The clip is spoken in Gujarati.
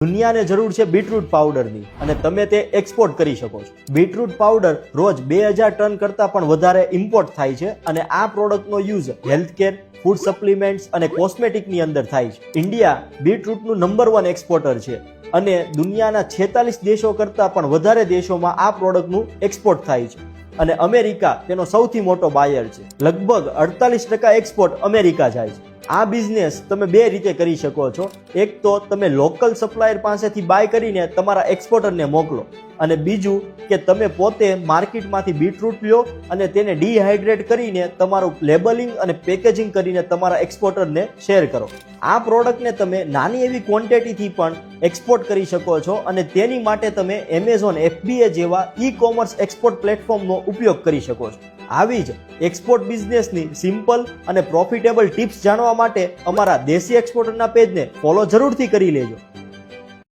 દુનિયાને જરૂર છે બીટરૂટ પાવડરની અને તમે તે એક્સપોર્ટ કરી શકો છો. બીટરૂટ પાવડર રોજ 2000 ટન કરતાં પણ વધારે ઇમ્પોર્ટ થાય છે અને આ પ્રોડક્ટનો યુઝ હેલ્થકેર, ફૂડ સપ્લિમેન્ટ્સ અને કોસ્મેટિકની અંદર થાય છે. ઇન્ડિયા બીટરૂટનું નંબર 1 એક્સપોર્ટર છે અને દુનિયાના 46 દેશો કરતાં પણ વધારે દેશોમાં આ પ્રોડક્ટનું એક્સપોર્ટ થાય છે અને અમેરિકા તેનો સૌથી મોટો બાયર છે. લગભગ 48% એક્સપોર્ટ અમેરિકા જાય છે. આ બિઝનેસ તમે બે રીતે કરી શકો છો. એક તો તમે લોકલ સપ્લાયર પાસેથી બાય કરીને તમારા એક્સપોર્ટરને મોકલો અને બીજું કે તમે પોતે માર્કેટમાંથી બીટરૂટ લો અને તેને ડિહાઇડ્રેટ કરીને તમારું લેબલિંગ અને પેકેજિંગ કરીને તમારા એક્સપોર્ટરને શેર કરો. આ પ્રોડક્ટને તમે નાની એવી ક્વોન્ટિટીથી પણ એક્સપોર્ટ કરી શકો છો અને તેની માટે તમે એમેઝોન, FBA જેવા ઈ-કોમર્સ એક્સપોર્ટ પ્લેટફોર્મનો ઉપયોગ કરી શકો છો. આવી જ એક્સપોર્ટ બિઝનેસની સિમ્પલ અને પ્રોફિટેબલ ટિપ્સ જાણવા માટે અમારા દેશી એક્સપોર્ટરના પેજને ફોલો જરૂરથી કરી લેજો.